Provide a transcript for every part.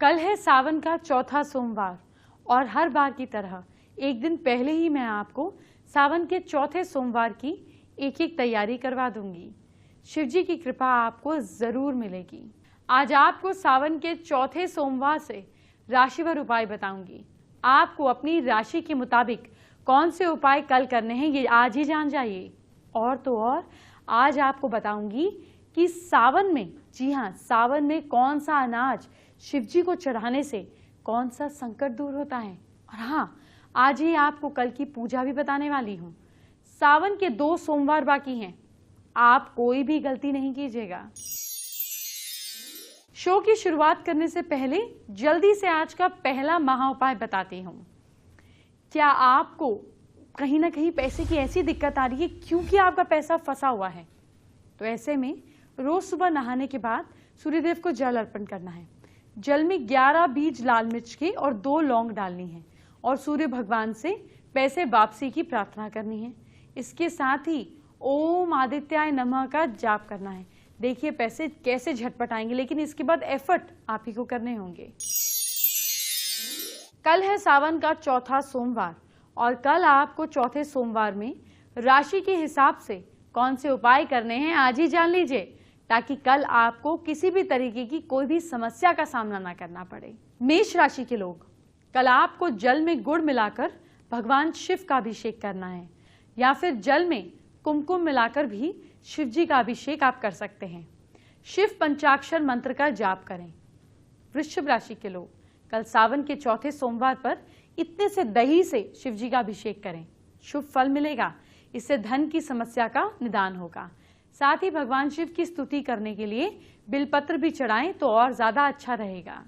कल है सावन का चौथा सोमवार और हर बार की तरह एक दिन पहले ही मैं आपको सावन के चौथे सोमवार की एक एक तैयारी करवा दूंगी। शिव जी की कृपा आपको जरूर मिलेगी। आज आपको सावन के चौथे सोमवार से राशिवार उपाय बताऊंगी। आपको अपनी राशि के मुताबिक कौन से उपाय कल करने हैं ये आज ही जान जाइए। और तो और आज आपको बताऊंगी कि सावन में, जी हाँ, सावन में कौन सा अनाज शिव जी को चढ़ाने से कौन सा संकट दूर होता है। और हाँ, आज ही आपको कल की पूजा भी बताने वाली हूँ। सावन के 2 सोमवार बाकी हैं, आप कोई भी गलती नहीं कीजिएगा। शो की शुरुआत करने से पहले जल्दी से आज का पहला महा उपाय बताती हूँ। क्या आपको कहीं ना कहीं पैसे की ऐसी दिक्कत आ रही है क्योंकि आपका पैसा फंसा हुआ है, तो ऐसे में रोज सुबह नहाने के बाद सूर्यदेव को जल अर्पण करना है। जल में 11 बीज लाल मिर्च के और 2 लौंग डालनी है और सूर्य भगवान से पैसे वापसी की प्रार्थना करनी है। इसके साथ ही ओम आदित्याय नमः का जाप करना है। देखिए पैसे कैसे झटपट आएंगे, लेकिन इसके बाद एफर्ट आप ही को करने होंगे। कल है सावन का चौथा सोमवार और कल आपको चौथे सोमवार में राशि के हिसाब से कौन से उपाय करने हैं आज ही जान लीजिए, ताकि कल आपको किसी भी तरीके की कोई भी समस्या का सामना ना करना पड़े। मेष राशि के लोग, कल आपको जल में गुड़ मिलाकर भगवान शिव का अभिषेक करना है, या फिर जल में कुमकुम मिलाकर भी शिव जी का अभिषेक आप कर सकते हैं। शिव पंचाक्षर मंत्र का जाप करें। वृश्चिक राशि के लोग, कल सावन के चौथे सोमवार पर इतने से दही से शिव जी का अभिषेक करें, शुभ फल मिलेगा। इससे धन की समस्या का निदान होगा। साथ ही भगवान शिव की स्तुति करने के लिए बिलपत्र भी चढ़ाएं तो और ज्यादा अच्छा रहेगा।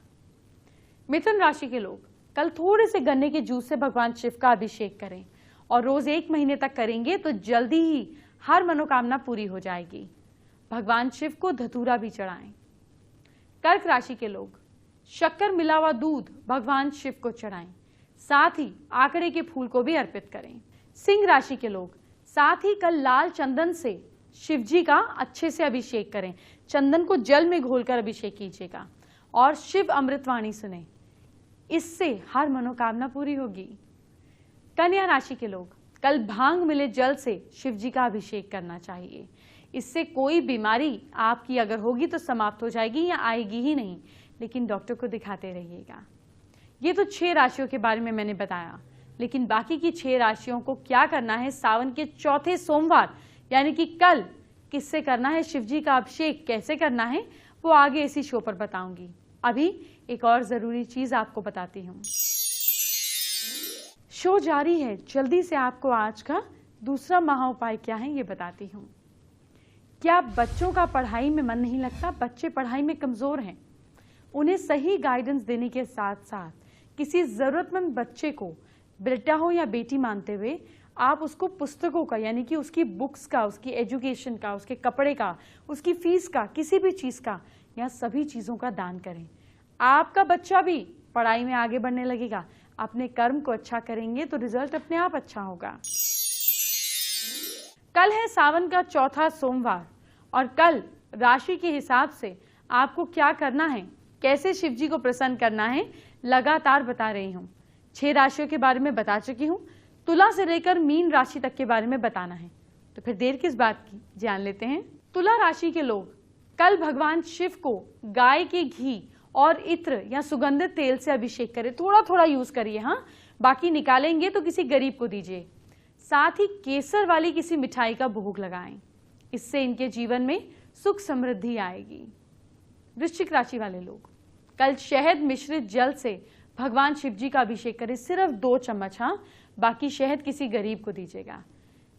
मिथुन राशि के लोग, कल थोड़े से गन्ने के जूस से भगवान शिव का अभिषेक करें और रोज 1 महीने तक करेंगे तो जल्दी ही हर मनोकामना पूरी हो जाएगी। भगवान शिव को धतूरा भी चढ़ाएं। कर्क राशि के लोग, शक्कर मिला हुआ दूध भगवान शिव को चढ़ाएं, साथ ही आंकड़े के फूल को भी अर्पित करें। सिंह राशि के लोग, साथ ही कल लाल चंदन से शिव जी का अच्छे से अभिषेक करें। चंदन को जल में घोलकर अभिषेक कीजिएगा और शिव अमृतवाणी सुने, इससे हर मनोकामना पूरी होगी। कन्या राशि के लोग, कल भांग मिले जल से शिव जी का अभिषेक करना चाहिए। इससे कोई बीमारी आपकी अगर होगी तो समाप्त हो जाएगी या आएगी ही नहीं, लेकिन डॉक्टर को दिखाते रहिएगा। ये तो 6 राशियों के बारे में मैंने बताया, लेकिन बाकी की 6 राशियों को क्या करना है सावन के चौथे सोमवार यानी कि कल किससे करना है, शिव जी का अभिषेक कैसे करना है, वो आगे इसी शो पर बताऊंगी। अभी एक और जरूरी चीज आपको बताती हूँ। शो जारी है, जल्दी से आपको आज का दूसरा महा उपाय क्या है ये बताती हूँ। क्या बच्चों का पढ़ाई में मन नहीं लगता, बच्चे पढ़ाई में कमजोर हैं, उन्हें सही गाइडेंस देने के साथ साथ किसी जरूरतमंद बच्चे को बेटा हो या बेटी मानते हुए आप उसको पुस्तकों का यानी कि उसकी बुक्स का, उसकी एजुकेशन का, उसके कपड़े का, उसकी फीस का, किसी भी चीज का या सभी चीजों का दान करें। आपका बच्चा भी पढ़ाई में आगे बढ़ने लगेगा। अपने कर्म को अच्छा करेंगे तो रिजल्ट अपने आप अच्छा होगा। कल है सावन का चौथा सोमवार और कल राशि के हिसाब से आपको क्या करना है, कैसे शिव जी को प्रसन्न करना है, लगातार बता रही हूँ। 6 राशियों के बारे में बता चुकी हूँ, तुला से लेकर मीन राशि तक के बारे में बताना है, तो फिर देर किस बात की, जान लेते हैं। तुला राशि के लोग, कल भगवान शिव को गाय के घी और इत्र या सुगंधित तेल से अभिषेक करें। थोड़ा थोड़ा यूज करिए, हाँ, बाकी निकालेंगे तो किसी गरीब को दीजिए। साथ ही केसर वाली किसी मिठाई का भोग लगाएं, इससे इनके जीवन में सुख समृद्धि आएगी। वृश्चिक राशि वाले लोग, कल शहद मिश्रित जल से भगवान शिव जी का अभिषेक करें, सिर्फ 2 चम्मच, हाँ, बाकी शहद किसी गरीब को दीजिएगा।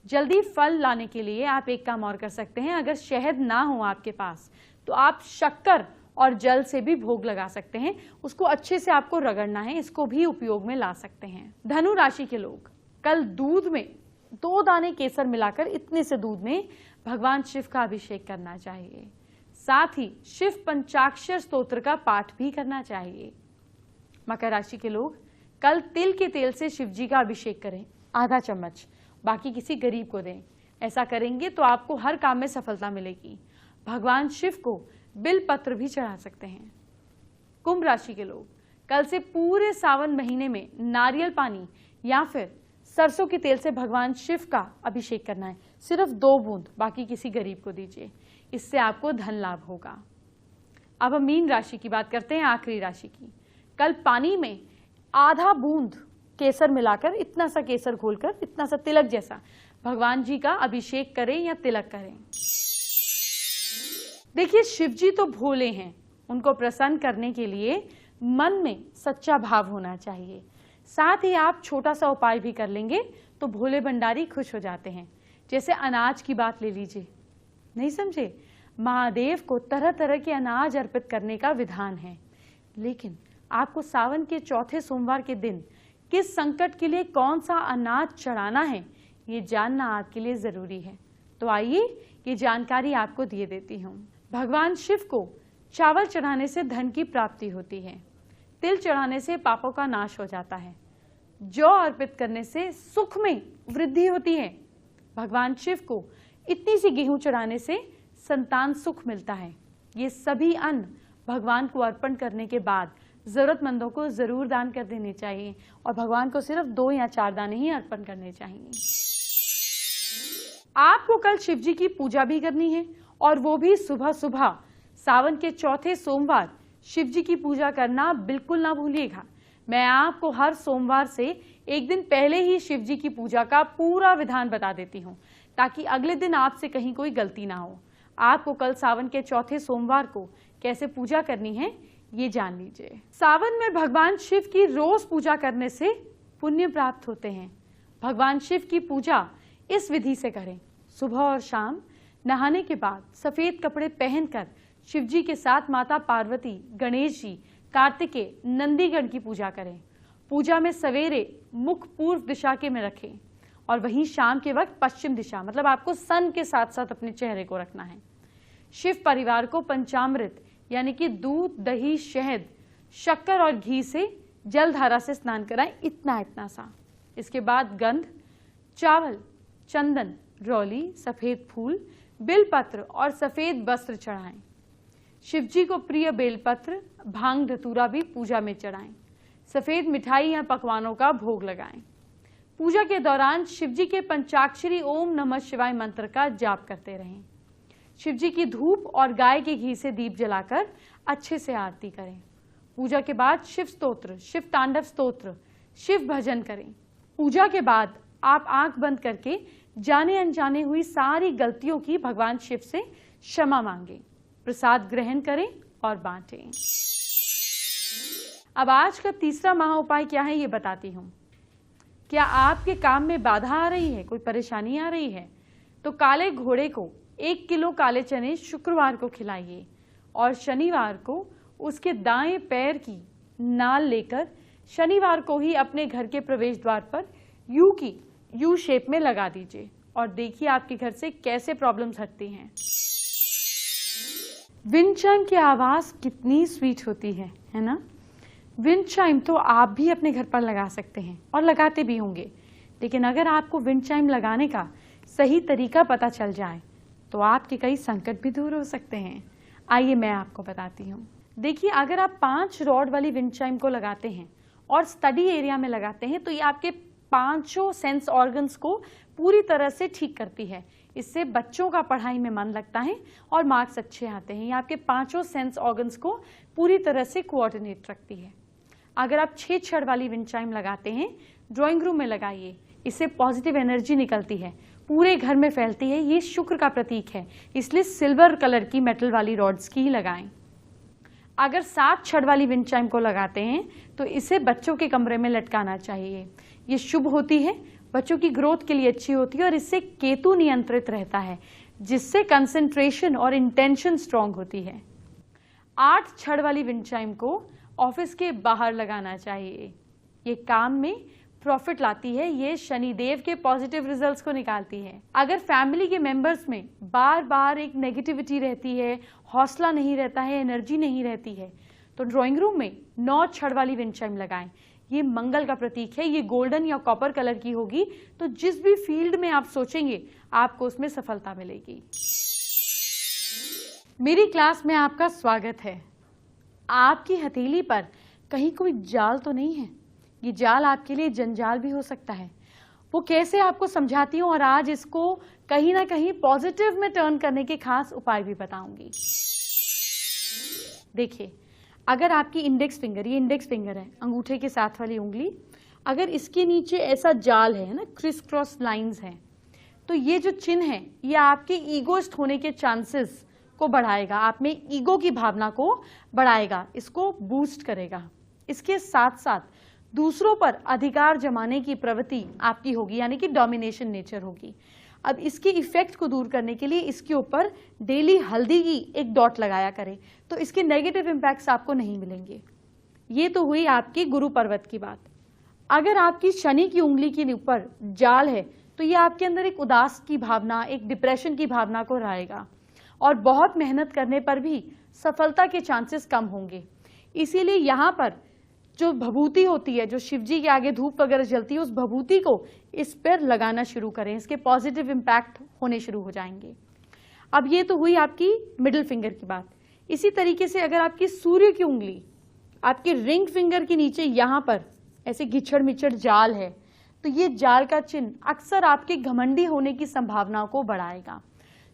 जल्दी फल लाने के लिए आप एक काम और कर सकते हैं। अगर शहद ना हो आपके पास तो आप शक्कर और जल से भी भोग लगा सकते हैं, उसको अच्छे से आपको रगड़ना है, इसको भी उपयोग में ला सकते हैं। धनु राशि के लोग, कल दूध में 2 दाने केसर मिलाकर इतने से दूध में भगवान शिव का अभिषेक करना चाहिए। साथ ही शिव पंचाक्षर स्तोत्र का पाठ भी करना चाहिए। मकर राशि के लोग, कल तिल के तेल से शिव जी का अभिषेक करें, आधा चम्मच, बाकी किसी गरीब को दें। ऐसा करेंगे तो आपको हर काम में सफलता मिलेगी। भगवान शिव को बिल पत्र भी चढ़ा सकते हैं। कुंभ राशि के लोग कल से पूरे सावन महीने में नारियल पानी या फिर सरसों के तेल से भगवान शिव का अभिषेक करना है। सिर्फ 2 बूंद, बाकी किसी गरीब को दीजिए। इससे आपको धन लाभ होगा। अब हम मीन राशि की बात करते हैं, आखिरी राशि की। कल पानी में आधा बूंद केसर मिलाकर, इतना सा केसर घोलकर, इतना सा तिलक जैसा भगवान जी का अभिषेक करें या तिलक करें। देखिए, शिव जी तो भोले हैं, उनको प्रसन्न करने के लिए मन में सच्चा भाव होना चाहिए। साथ ही आप छोटा सा उपाय भी कर लेंगे तो भोले भंडारी खुश हो जाते हैं। जैसे अनाज की बात ले लीजिए, नहीं समझे? महादेव को तरह तरह के अनाज अर्पित करने का विधान है, लेकिन आपको सावन के चौथे सोमवार के दिन किस संकट के लिए कौन सा अनाज चढ़ाना है, ये जानना आपके लिए जरूरी है। तो आइए ये जानकारी आपको दिए देती हूँ। भगवान शिव को चावल चढ़ाने से धन की प्राप्ति होती है, तिल चढ़ाने से पापों का नाश हो जाता है, जौ अर्पित करने से सुख में वृद्धि होती है, भगवान शिव को इतनी सी गेहूं चढ़ाने से संतान सुख मिलता है। ये सभी अन्न भगवान को अर्पण करने के बाद जरूरतमंदों को जरूर दान कर देने चाहिए और भगवान को सिर्फ 2 या 4 दाने ही अर्पण करने चाहिए। आपको कल शिव जी की पूजा भी करनी है और वो भी सुबह सुबह। सावन के चौथे सोमवार शिव जी की पूजा करना बिल्कुल ना भूलिएगा। मैं आपको हर सोमवार से एक दिन पहले ही शिव जी की पूजा का पूरा विधान बता देती हूँ, ताकि अगले दिन आपसे कहीं कोई गलती ना हो। आपको कल सावन के चौथे सोमवार को कैसे पूजा करनी है ये जान लीजिए। सावन में भगवान शिव की रोज पूजा करने से पुण्य प्राप्त होते हैं। भगवान शिव की पूजा इस विधि से करें। सुबह और शाम नहाने के बाद सफेद कपड़े पहनकर शिव जी के साथ माता पार्वती, गणेश जी, कार्तिकेय, नंदीगण की पूजा करें। पूजा में सवेरे मुख पूर्व दिशा के में रखें और वहीं शाम के वक्त पश्चिम दिशा, मतलब आपको सन के साथ साथ अपने चेहरे को रखना है। शिव परिवार को पंचामृत यानी कि दूध, दही, शहद, शक्कर और घी से जलधारा से स्नान कराएं, इतना इतना सा। इसके बाद गंध, चावल, चंदन, रौली, सफेद फूल, बेलपत्र और सफेद वस्त्र चढ़ाएं। शिव जी को प्रिय बेलपत्र, भांग, धतूरा भी पूजा में चढ़ाएं। सफेद मिठाई या पकवानों का भोग लगाएं। पूजा के दौरान शिव जी के पंचाक्षरी ओम नमः शिवाय मंत्र का जाप करते रहें। शिव जी की धूप और गाय के घी से दीप जलाकर अच्छे से आरती करें। पूजा के बाद शिव स्तोत्र, शिव तांडव स्तोत्र, शिव भजन करें। पूजा के बाद आप आंख बंद करके जाने अनजाने हुई सारी गलतियों की भगवान शिव से क्षमा मांगें। प्रसाद ग्रहण करें और बांटें। अब आज का तीसरा महा उपाय क्या है ये बताती हूँ। क्या आपके काम में बाधा आ रही है, कोई परेशानी आ रही है, तो काले घोड़े को 1 किलो काले चने शुक्रवार को खिलाइए और शनिवार को उसके दाएं पैर की नाल लेकर शनिवार को ही अपने घर के प्रवेश द्वार पर यू शेप में लगा दीजिए और देखिए आपके घर से कैसे प्रॉब्लम्स हटती हैं। विंड चाइम की आवाज कितनी स्वीट होती है ना? विंड चाइम तो आप भी अपने घर पर लगा सकते हैं और लगाते भी होंगे, लेकिन अगर आपको विंड चाइम लगाने का सही तरीका पता चल जाए तो आपके कई संकट भी दूर हो सकते हैं। आइए मैं आपको बताती हूँ। देखिए, अगर आप 5 रॉड वाली विंड चाइम को लगाते हैं और स्टडी एरिया में लगाते हैं तो ये आपके 5 सेंस ऑर्गन्स को पूरी तरह से ठीक करती है। इससे बच्चों का पढ़ाई में मन लगता है और मार्क्स अच्छे आते हैं। ये आपके 5 सेंस ऑर्गन्स को पूरी तरह से कोऑर्डिनेट रखती है। अगर आप 6 छड़ वाली विंड चाइम लगाते हैं, ड्राइंग रूम में लगाइए। इससे पॉजिटिव एनर्जी निकलती है, पूरे घर में फैलती है। ये शुक्र का प्रतीक है, इसलिए सिल्वर कलर की मेटल वाली रॉड्स की ही लगाएं। अगर 7 छड़ वाली विंड चाइम को लगाते हैं तो इसे बच्चों के कमरे में लटकाना चाहिए। ये शुभ होती है, बच्चों की ग्रोथ के लिए अच्छी होती है और इससे केतु नियंत्रित रहता है, जिससे कंसंट्रेशन और इंटेंशन स्ट्रांग होती है। 8 छड़ वाली विंड चाइम को ऑफिस के बाहर लगाना चाहिए। ये काम में प्रॉफिट लाती है, ये शनिदेव के पॉजिटिव रिजल्ट्स को निकालती है। अगर फैमिली के मेंबर्स में बार बार एक नेगेटिविटी रहती है, हौसला नहीं रहता है, एनर्जी नहीं रहती है, तो ड्राइंग रूम में 9 छड़ वाली विंड चाइम लगाएं। ये मंगल का प्रतीक है। ये गोल्डन या कॉपर कलर की होगी तो जिस भी फील्ड में आप सोचेंगे आपको उसमें सफलता मिलेगी। मेरी क्लास में आपका स्वागत है। आपकी हथेली पर कहीं कोई जाल तो नहीं है? ये जाल आपके लिए जंजाल भी हो सकता है। वो कैसे आपको समझाती हूँ और आज इसको कहीं ना कहीं पॉजिटिव में टर्न करने के खास उपाय भी बताऊंगी। देखिए, अगर आपकी इंडेक्स फिंगर, ये इंडेक्स फिंगर है, अंगूठे के साथ वाली उंगली, अगर इसके नीचे ऐसा जाल है ना, क्रिस क्रॉस लाइंस हैं, तो ये जो चिन्ह है ये आपके ईगोइस्ट होने के चांसेस को बढ़ाएगा, आप में ईगो की भावना को बढ़ाएगा, इसको बूस्ट करेगा। इसके साथ साथ दूसरों पर अधिकार जमाने की प्रवृत्ति आपकी होगी, यानी कि डोमिनेशन नेचर होगी। अब इसके इफेक्ट को दूर करने के लिए इसके ऊपर डेली हल्दी की एक डॉट लगाया करें, तो इसके नेगेटिव इम्पैक्ट्स आपको नहीं मिलेंगे। ये तो हुई आपकी गुरु पर्वत की बात। अगर आपकी शनि की उंगली के ऊपर जाल है तो ये आपके अंदर एक उदास की भावना, एक डिप्रेशन की भावना को लाएगा और बहुत मेहनत करने पर भी सफलता के चांसेस कम होंगे। इसीलिए यहाँ पर जो भभूति होती है, जो शिव जी के आगे धूप वगैरह जलती है, उस भभूति को इस पर लगाना शुरू करें, इसके पॉजिटिव इम्पैक्ट होने शुरू हो जाएंगे। अब ये तो हुई आपकी मिडिल फिंगर की बात। इसी तरीके से अगर आपकी सूर्य की उंगली आपके रिंग फिंगर के नीचे यहाँ पर ऐसे घिचड़ मिचड़ जाल है, तो ये जाल का चिन्ह अक्सर आपके घमंडी होने की संभावना को बढ़ाएगा।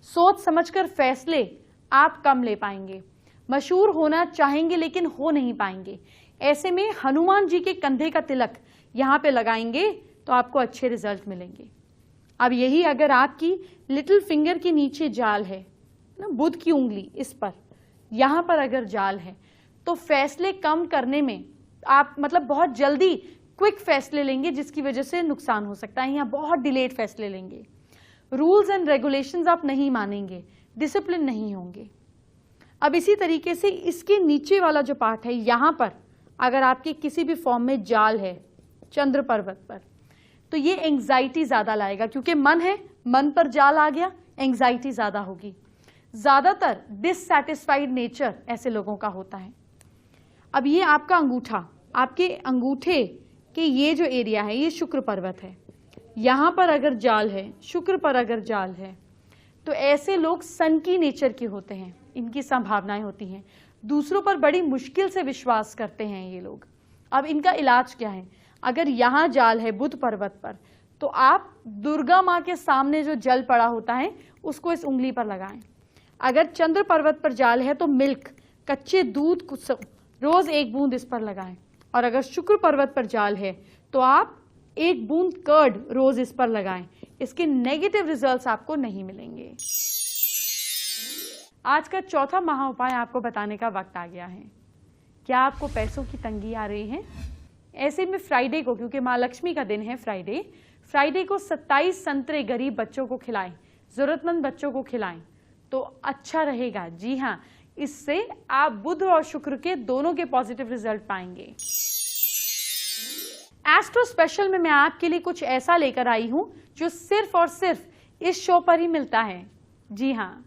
सोच समझकर फैसले आप कम ले पाएंगे, मशहूर होना चाहेंगे लेकिन हो नहीं पाएंगे। ऐसे में हनुमान जी के कंधे का तिलक यहाँ पे लगाएंगे तो आपको अच्छे रिजल्ट मिलेंगे। अब यही अगर आपकी लिटिल फिंगर के नीचे जाल है ना, बुध की उंगली, इस पर यहाँ पर अगर जाल है तो फैसले कम करने में आप मतलब बहुत जल्दी क्विक फैसले लेंगे, जिसकी वजह से नुकसान हो सकता है, या बहुत डिलेड फैसले लेंगे। रूल्स एंड रेगुलेशंस आप नहीं मानेंगे, डिसिप्लिन नहीं होंगे। अब इसी तरीके से इसके नीचे वाला जो पार्ट है, यहाँ पर अगर आपके किसी भी फॉर्म में जाल है चंद्र पर्वत पर, तो ये एंग्जाइटी ज्यादा लाएगा, क्योंकि मन है, मन पर जाल आ गया, एंग्जाइटी ज्यादा होगी। ज्यादातर डिससैटिस्फाइड नेचर ऐसे लोगों का होता है। अब ये आपका अंगूठा, आपके अंगूठे के ये जो एरिया है, ये शुक्र पर्वत है, यहाँ पर अगर जाल है, शुक्र पर अगर जाल है, तो ऐसे लोग सन की नेचर के होते हैं, इनकी संभावनाएं होती हैं, दूसरों पर बड़ी मुश्किल से विश्वास करते हैं ये लोग। अब इनका इलाज क्या है? अगर यहाँ जाल है बुध पर्वत पर, तो आप दुर्गा माँ के सामने जो जल पड़ा होता है उसको इस उंगली पर लगाएं। अगर चंद्र पर्वत पर जाल है तो मिल्क, कच्चे दूध को रोज एक बूंद इस पर लगाएं। और अगर शुक्र पर्वत पर जाल है तो आप एक बूंद कर्ड रोज इस पर लगाएं। इसके नेगेटिव रिजल्ट्स आपको नहीं मिलेंगे। आज का चौथा महा उपाय आपको बताने का वक्त आ गया है। क्या आपको पैसों की तंगी आ रही है? ऐसे में फ्राइडे को, क्योंकि माँ लक्ष्मी का दिन है फ्राइडे को 27 संतरे गरीब बच्चों को खिलाएं, जरूरतमंद बच्चों को खिलाएं तो अच्छा रहेगा। जी हाँ, इससे आप बुध और शुक्र के दोनों के पॉजिटिव रिजल्ट पाएंगे। एस्ट्रो स्पेशल में मैं आपके लिए कुछ ऐसा लेकर आई हूं जो सिर्फ और सिर्फ इस शो पर ही मिलता है। जी हाँ,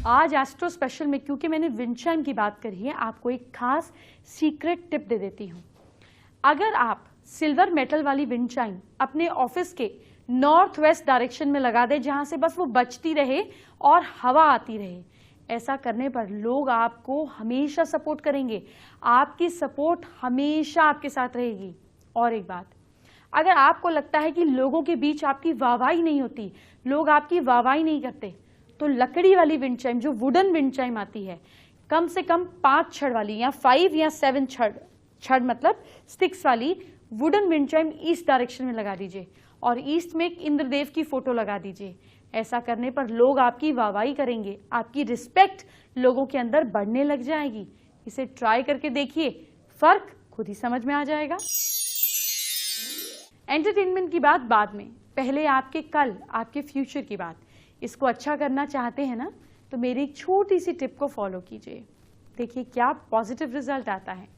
आज एस्ट्रो स्पेशल में क्योंकि मैंने विंड चाइम की बात करी है, आपको एक खास सीक्रेट टिप दे देती हूं। अगर आप सिल्वर मेटल वाली विंड चाइम अपने ऑफिस के नॉर्थ वेस्ट डायरेक्शन में लगा दें, जहां से बस वो बजती रहे और हवा आती रहे, ऐसा करने पर लोग आपको हमेशा सपोर्ट करेंगे, आपकी सपोर्ट हमेशा आपके साथ रहेगी। और एक बात, अगर आपको लगता है कि लोगों के बीच आपकी वाहवाही नहीं होती, लोग आपकी वाहवाही नहीं करते, तो लकड़ी वाली विंड चाइम, जो वुडन विंड चाइम आती है, कम से कम 5 छड़ वाली या 5 या 7 छड़ मतलब स्टिक्स वाली wooden wind chime east direction में लगा दीजिए और ईस्ट में एक इंद्रदेव की फोटो लगा दीजिए। ऐसा करने पर लोग आपकी वाहवाही करेंगे, आपकी रिस्पेक्ट लोगों के अंदर बढ़ने लग जाएगी। इसे ट्राई करके देखिए, फर्क खुद ही समझ में आ जाएगा। एंटरटेनमेंट की बात बाद में, पहले आपके कल, आपके फ्यूचर की बात। इसको अच्छा करना चाहते हैं ना, तो मेरी एक छोटी सी टिप को फॉलो कीजिए, देखिए क्या पॉजिटिव रिजल्ट आता है।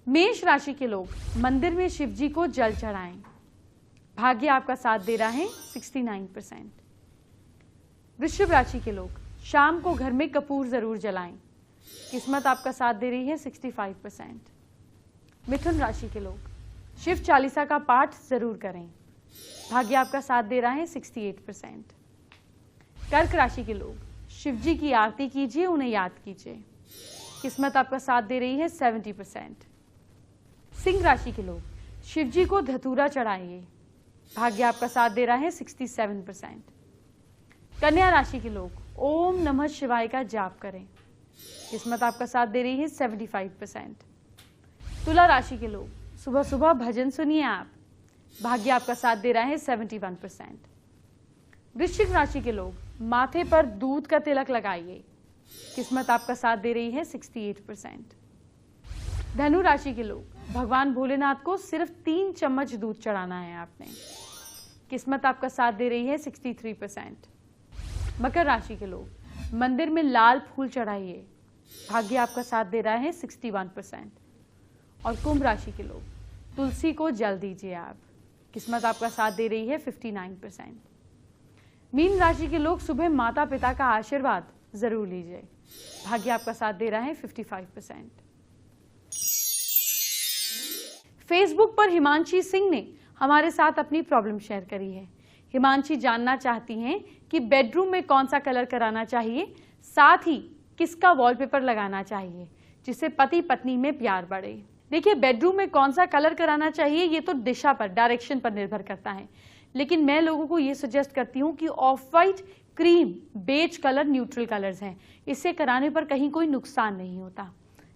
मेष राशि के लोग मंदिर में शिव जी को जल चढ़ाएं, भाग्य आपका साथ दे रहा है 69%। वृषभ राशि के लोग शाम को घर में कपूर जरूर जलाएं, किस्मत आपका साथ दे रही है 65%। मिथुन राशि के लोग शिव चालीसा का पाठ जरूर करें, भाग्य आपका साथ दे रहा है 68%। कर्क राशि के लोग शिव जी की आरती कीजिए, उन्हें याद कीजिए। किस्मत आपका साथ दे रही है 70%। सिंह राशि के लोग शिव जी को धतूरा चढ़ाइए, भाग्य आपका साथ दे रहा है 67%। कन्या राशि के लोग ओम नमः शिवाय का जाप करें, किस्मत आपका साथ दे रही है 75%। तुला राशि के लोग सुबह सुबह भजन सुनिए आप, भाग्य आपका साथ दे रहा है 71%। वृश्चिक राशि के लोग माथे पर दूध का तिलक लगाइए, किस्मत आपका साथ दे रही है 68%। धनु राशि के लोग भगवान भोलेनाथ को सिर्फ 3 चम्मच दूध चढ़ाना है आपने, किस्मत आपका साथ दे रही है 63%। मकर राशि के लोग मंदिर में लाल फूल चढ़ाइए, भाग्य आपका साथ दे रहा है 61%। और कुंभ राशि के लोग तुलसी को जल दीजिए आप, किस्मत आपका साथ दे रही है 59%। मीन राशि के लोग सुबह माता पिता का आशीर्वाद जरूर लीजिए, भाग्य आपका साथ दे रहा है 55%। फेसबुक पर हिमांशी सिंह ने हमारे साथ अपनी प्रॉब्लम शेयर करी है। हिमांशी जानना चाहती हैं कि बेडरूम में कौन सा कलर कराना चाहिए, साथ ही किसका वॉलपेपर लगाना चाहिए जिससे पति पत्नी में प्यार बढ़े। देखिए, बेडरूम में कौन सा कलर कराना चाहिए ये तो दिशा पर, डायरेक्शन पर निर्भर करता है, लेकिन मैं लोगों को ये सजेस्ट करती हूँ कि off white, cream, beige colour neutral colours हैं, इससे कराने पर कहीं कोई नुकसान नहीं होता।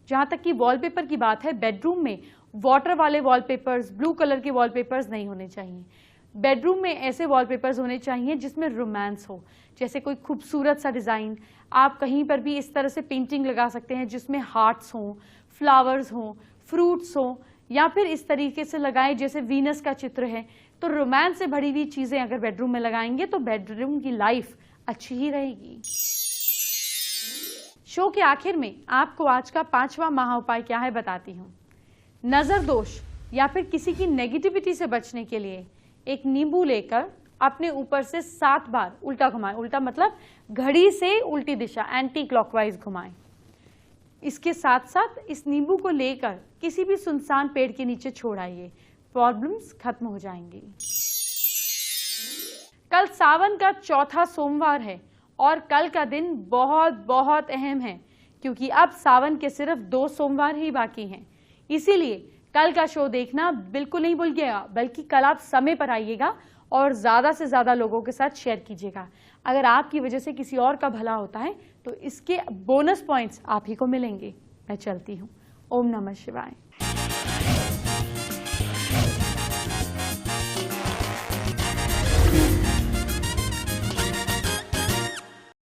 जहाँ तक कि वॉलपेपर की बात है, बेडरूम में वाटर वाले वॉलपेपर्स, ब्लू कलर के वॉलपेपर्स नहीं होने चाहिए। बेडरूम में ऐसे वॉलपेपर्स होने चाहिए जिसमें रोमांस हो, जैसे कोई खूबसूरत सा डिज़ाइन। आप कहीं पर भी इस तरह से पेंटिंग लगा सकते हैं जिसमें हार्ट्स हों, फ्लावर्स हों, फ्रूट्स हों, या फिर इस तरीके से लगाएं जैसे वीनस का चित्र है। तो रोमांस से भरी हुई चीज़ें अगर बेडरूम में लगाएंगे तो बेडरूम की लाइफ अच्छी ही रहेगी। शो के आखिर में आपको आज का 5वां महा उपाय क्या है बताती हूँ। नज़र दोष या फिर किसी की नेगेटिविटी से बचने के लिए एक नींबू लेकर अपने ऊपर से 7 बार उल्टा घुमाएं। उल्टा मतलब घड़ी से उल्टी दिशा, एंटी क्लॉकवाइज घुमाएं। इसके साथ साथ इस नींबू को लेकर किसी भी सुनसान पेड़ के नीचे छोड़ आइए, प्रॉब्लम्स खत्म हो जाएंगी। कल सावन का चौथा सोमवार है और कल का दिन बहुत बहुत अहम है, क्योंकि अब सावन के सिर्फ 2 सोमवार ही बाकी हैं। इसीलिए कल का शो देखना बिल्कुल नहीं भूलिएगा, बल्कि कल आप समय पर आइएगा और ज़्यादा से ज़्यादा लोगों के साथ शेयर कीजिएगा। अगर आपकी वजह से किसी और का भला होता है तो इसके बोनस पॉइंट्स आप ही को मिलेंगे। मैं चलती हूँ। ओम नमः शिवाय।